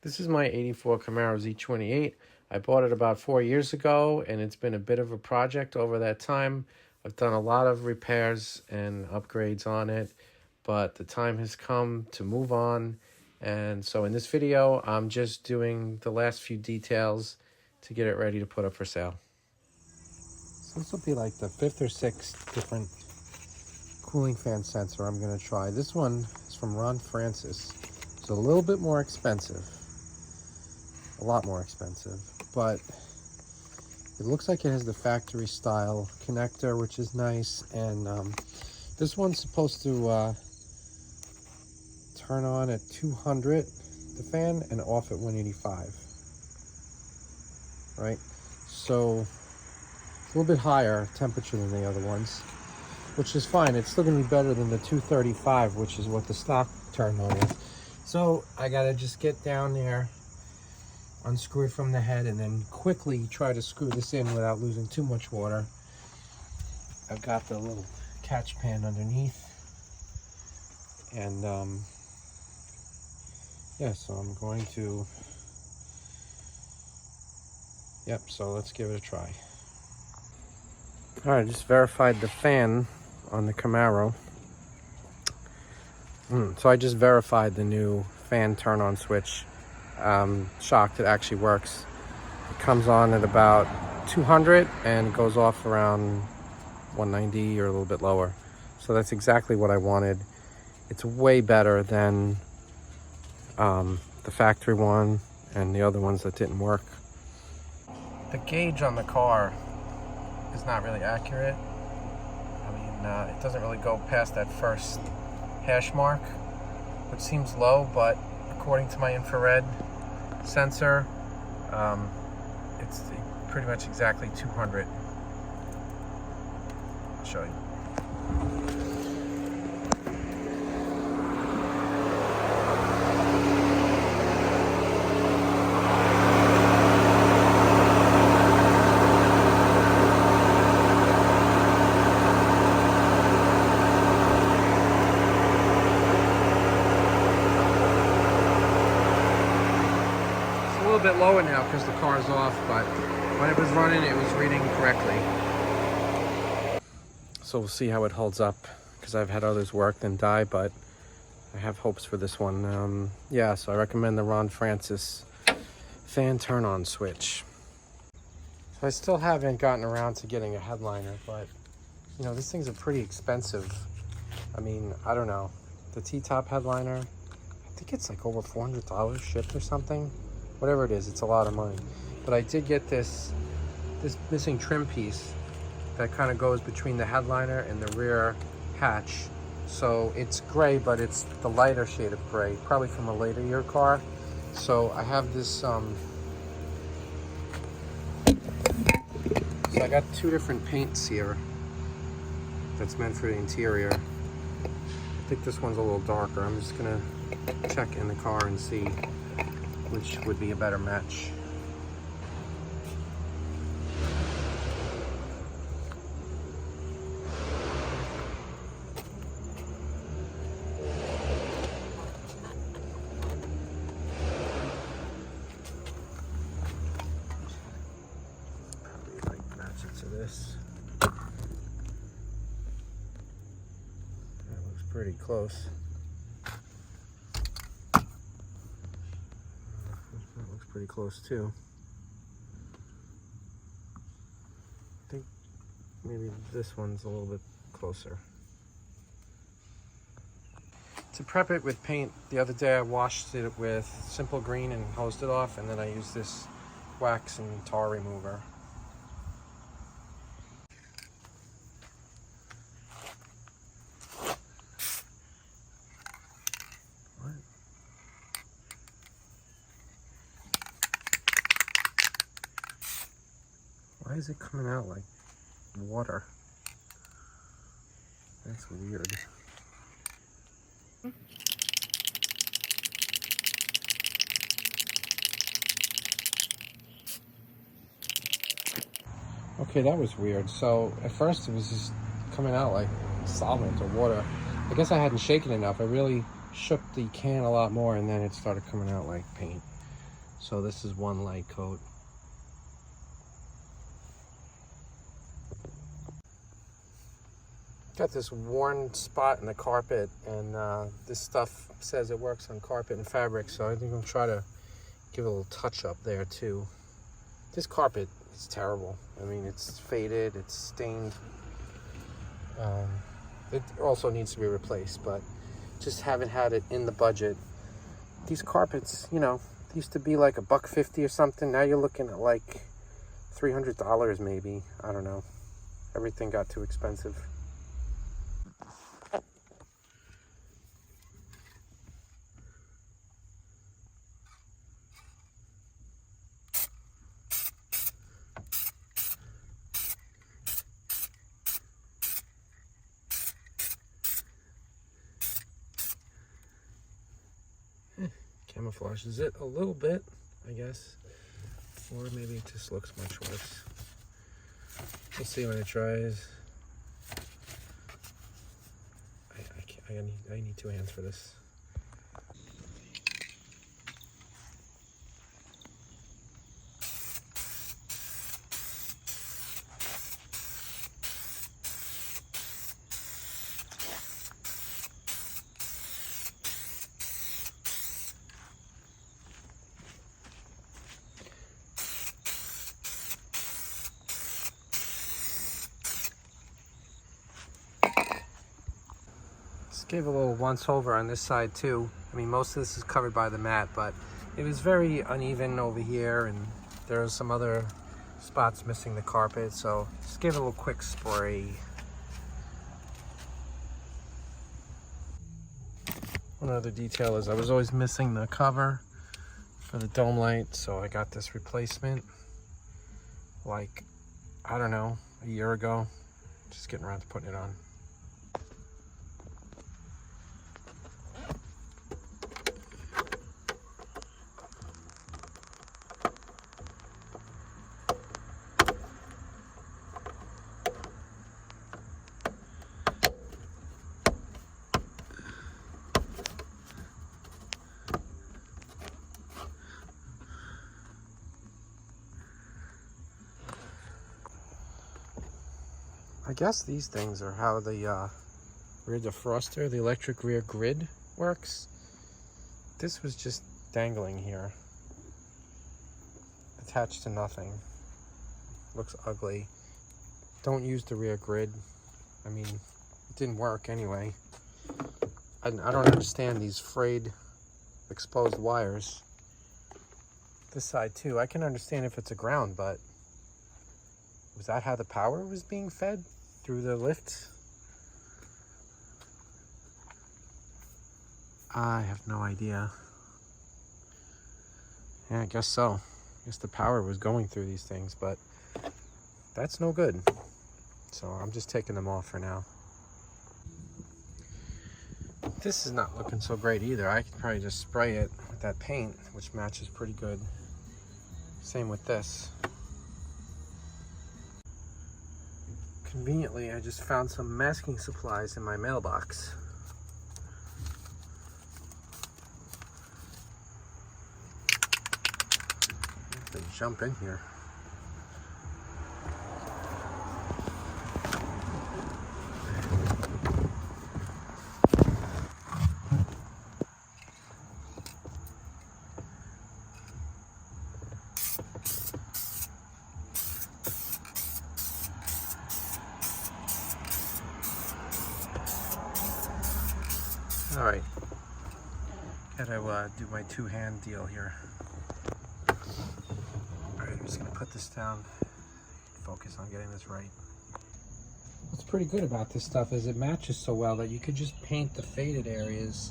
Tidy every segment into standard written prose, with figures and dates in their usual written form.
This is my 84 Camaro Z28. I bought it about 4 years ago, and it's been a bit of a project over that time. I've done a lot of repairs and upgrades on it, but the time has come to move on. And so in this video, I'm just doing the last few details to get it ready to put up for sale. So this will be like the 5th or 6th different cooling fan sensor I'm going to try. This one is from Ron Francis. It's a little bit more expensive. A lot more expensive, but it looks like it has the factory style connector, which is nice. And this one's supposed to turn on at 200, the fan, and off at 185, right? So it's a little bit higher temperature than the other ones, which is fine. It's still gonna be better than the 235, which is what the stock turn on is. So I gotta just get down there, unscrew it from the head, and then quickly try to screw this in without losing too much water. I've got the little catch pan underneath, and yeah, so I'm going to, so let's give it a try. All right, just verified the fan on the Camaro. So I just verified the new fan turn on switch. Shocked it actually works. It comes on at about 200 and goes off around 190 or a little bit lower. So that's exactly what I wanted. It's way better than the factory one and the other ones that didn't work. The gauge on the car is not really accurate. I mean, it doesn't really go past that first hash mark, which seems low, but according to my infrared sensor, it's pretty much exactly 200. I'll show you. A little bit lower now because the car's off, but when it was running, it was reading correctly. So we'll see how it holds up, because I've had others work and die, but I have hopes for this one. Yeah, so I recommend the Ron Francis fan turn on switch. So I still haven't gotten around to getting a headliner, but you know, these things are pretty expensive. I mean, I don't know, the T-top headliner, I think it's like over $400 shipped or something. Whatever it is, it's a lot of money. But I did get this missing trim piece that kind of goes between the headliner and the rear hatch. So it's gray, but it's the lighter shade of gray, probably from a later year car. So I have this, so I got 2 different paints here that's meant for the interior. I think this one's a little darker. I'm just gonna check in the car and see which would be a better match. Probably like match it to this. That looks pretty close. Pretty close too. I think maybe this one's a little bit closer. To prep it with paint, the other day I washed it with Simple Green and hosed it off, and then I used this wax and tar remover. Why is it coming out like water? That's weird. Okay, that was weird. So at first it was just coming out like solvent or water. I guess I hadn't shaken enough. I really shook the can a lot more, and then it started coming out like paint. So this is one light coat. Got this worn spot in the carpet, and this stuff says it works on carpet and fabric, so I think I'll try to give a little touch up there too. This carpet is terrible. I mean, it's faded, it's stained. It also needs to be replaced, but just haven't had it in the budget. These carpets, you know, used to be like $150 or something. Now you're looking at like $300 maybe. I don't know. Everything got too expensive. Camouflages it a little bit, I guess, or maybe it just looks much worse. We'll see when it dries. I need 2 hands for this. Gave a little once over on this side too. I mean, most of this is covered by the mat, but it was very uneven over here, and there are some other spots missing the carpet, so just gave it a little quick spray. One other detail is I was always missing the cover for the dome light, so I got this replacement like, I don't know, a year ago. Just getting around to putting it on. I guess these things are how the rear defroster, the electric rear grid, works. This was just dangling here, attached to nothing. Looks ugly. Don't use the rear grid. I mean, it didn't work anyway. I don't understand these frayed, exposed wires. This side too, I can understand if it's a ground, but was that how the power was being fed? Through the lift? I have no idea. Yeah, I guess so. I guess the power was going through these things, but that's no good. So I'm just taking them off for now. This is not looking so great either. I could probably just spray it with that paint, which matches pretty good. Same with this. Conveniently, I just found some masking supplies in my mailbox. I have to jump in here. All right, gotta do my 2-hand deal here. All right, I'm just gonna put this down, focus on getting this right. What's pretty good about this stuff is it matches so well that you could just paint the faded areas,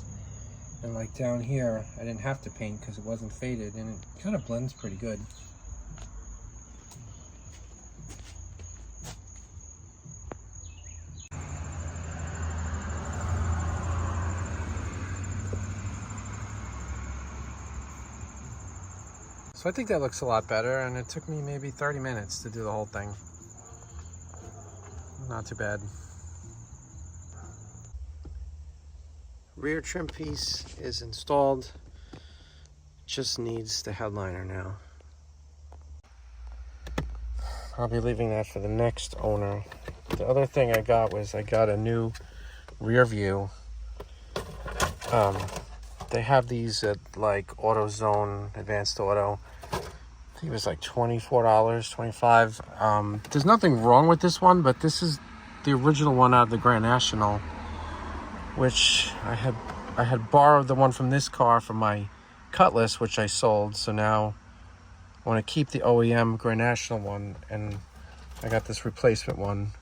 and like down here, I didn't have to paint because it wasn't faded, and it kind of blends pretty good. So I think that looks a lot better, and it took me maybe 30 minutes to do the whole thing. Not too bad. Rear trim piece is installed. just needs the headliner now. I'll be leaving that for the next owner. The other thing I got was I got a new rear view. They have these at like AutoZone, Advanced Auto. I think it was like $24, $25. There's nothing wrong with this one, but this is the original one out of the Grand National, which I had borrowed the one from this car from my Cutlass, which I sold. So now I want to keep the OEM Grand National one, and I got this replacement one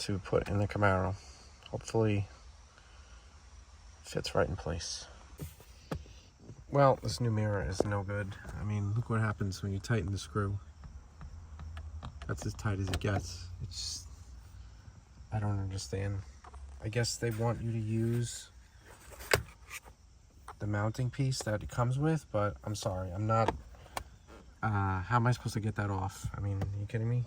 to put in the Camaro. Hopefully fits right in place. Well, this new mirror is no good. I mean, look what happens when you tighten the screw. That's as tight as it gets. It's, I don't understand. I guess they want you to use the mounting piece that it comes with, but I'm sorry, I'm not, how am I supposed to get that off? I mean, are you kidding me?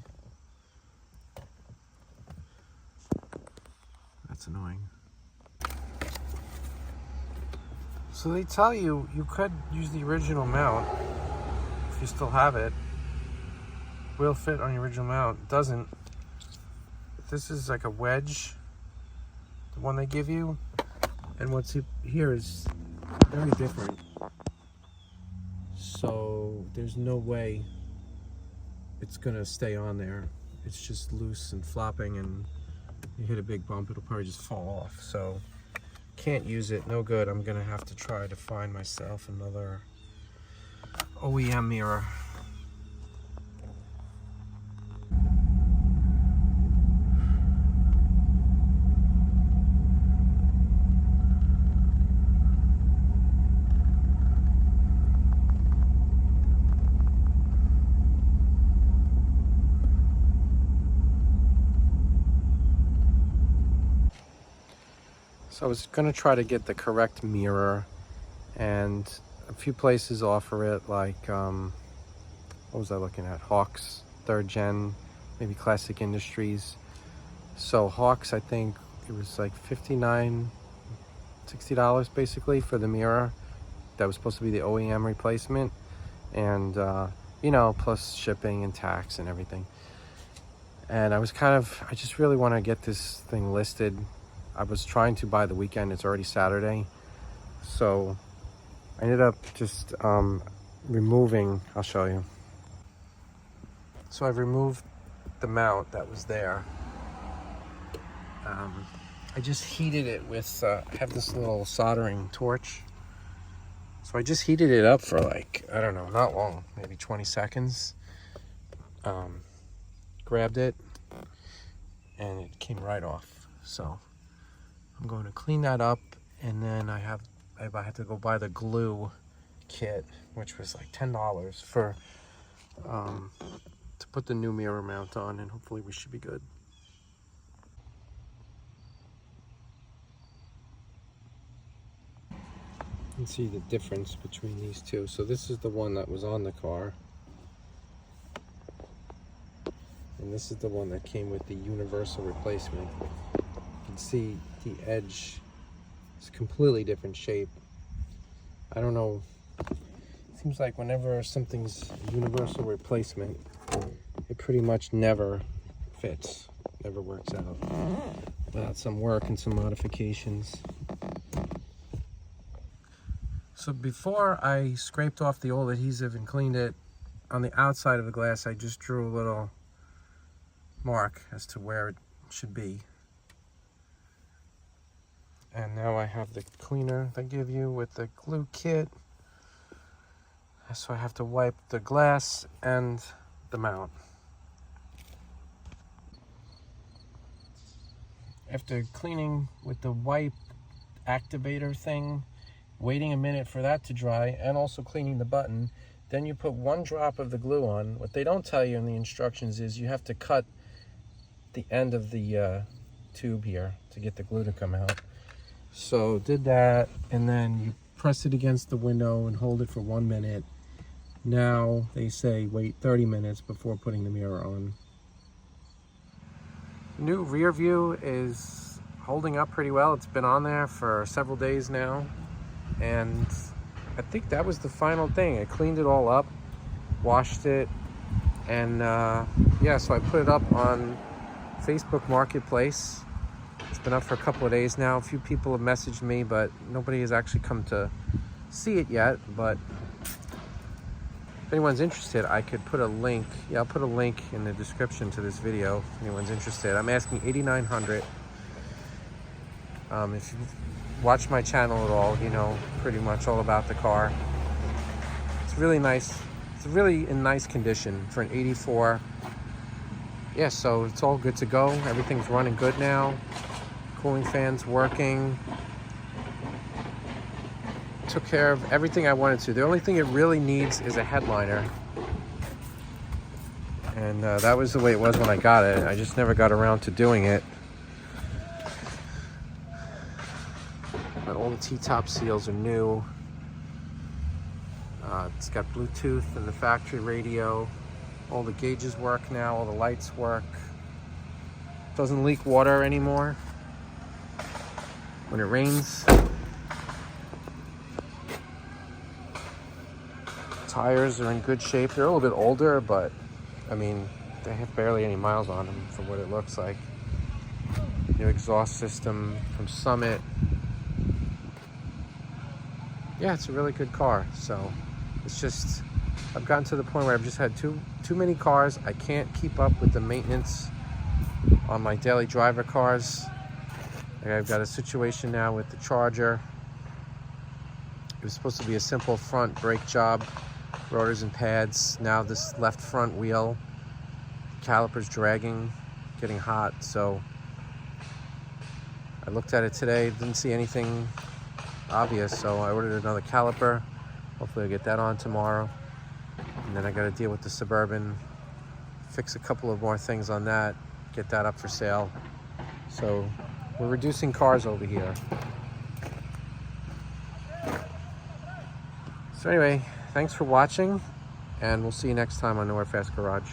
That's annoying. So they tell you you could use the original mount if you still have it. Will fit on the original mount. It doesn't. This is like a wedge, the one they give you, and what's here is very different. So there's no way it's gonna stay on there. It's just loose and flopping, and you hit a big bump, it'll probably just fall off. So can't use it, no good. I'm gonna have to try to find myself another OEM mirror. So I was gonna try to get the correct mirror, and a few places offer it, like what was I looking at? Hawks, 3rd gen, maybe Classic Industries. So Hawks, I think it was like $59, $60 basically for the mirror. That was supposed to be the OEM replacement, and you know, plus shipping and tax and everything. And I just really want to get this thing listed. I was trying to buy the weekend, it's already Saturday. So I ended up just removing, I'll show you. So I've removed the mount that was there. I just heated it with, I have this little soldering torch. So I just heated it up for like, I don't know, not long, maybe 20 seconds. Grabbed it, and it came right off. So I'm going to clean that up, and then I had to go buy the glue kit, which was like $10 for to put the new mirror mount on, and hopefully we should be good. You can see the difference between these two. So this is the one that was on the car, and this is the one that came with the universal replacement. You can see the edge is completely different shape. I don't know, it seems like whenever something's universal replacement, it pretty much never fits, never works out without some work and some modifications. So before I scraped off the old adhesive and cleaned it, on the outside of the glass I just drew a little mark as to where it should be. And now I have the cleaner they give you with the glue kit. So I have to wipe the glass and the mount. After cleaning with the wipe activator thing, waiting a minute for that to dry, and also cleaning the button, then you put 1 drop of the glue on. What they don't tell you in the instructions is you have to cut the end of the tube here to get the glue to come out. So did that, and then you press it against the window and hold it for 1 minute. Now they say wait 30 minutes before putting the mirror on. New rear view is holding up pretty well. It's been on there for several days now, and I think that was the final thing. I cleaned it all up, washed it, and yeah, so I put it up on Facebook Marketplace. It's been up for a couple of days now. A few people have messaged me, but nobody has actually come to see it yet. But if anyone's interested, I could put a link. Yeah, I'll put a link in the description to this video if anyone's interested. I'm asking $8,900. If you watch my channel at all, you know pretty much all about the car. It's really nice. It's really in nice condition for an 84. Yeah, so it's all good to go. Everything's running good now. Cooling fan's working. Took care of everything I wanted to. The only thing it really needs is a headliner. And that was the way it was when I got it. I just never got around to doing it. But all the T-top seals are new. It's got Bluetooth and the factory radio. All the gauges work now, all the lights work. Doesn't leak water anymore when it rains. Tires are in good shape. They're a little bit older, but I mean, they have barely any miles on them for what it looks like. New exhaust system from Summit. Yeah, it's a really good car. So it's just, I've gotten to the point where I've just had too many cars. I can't keep up with the maintenance on my daily driver cars. Like I've got a situation now with the Charger. It was supposed to be a simple front brake job, rotors and pads. Now this left front wheel, caliper's dragging, getting hot. So I looked at it today, didn't see anything obvious, so I ordered another caliper. Hopefully I'll get that on tomorrow. And then I got to deal with the Suburban, fix a couple of more things on that, get that up for sale. So we're reducing cars over here. So anyway, thanks for watching, and we'll see you next time on Nowhere Fast Garage.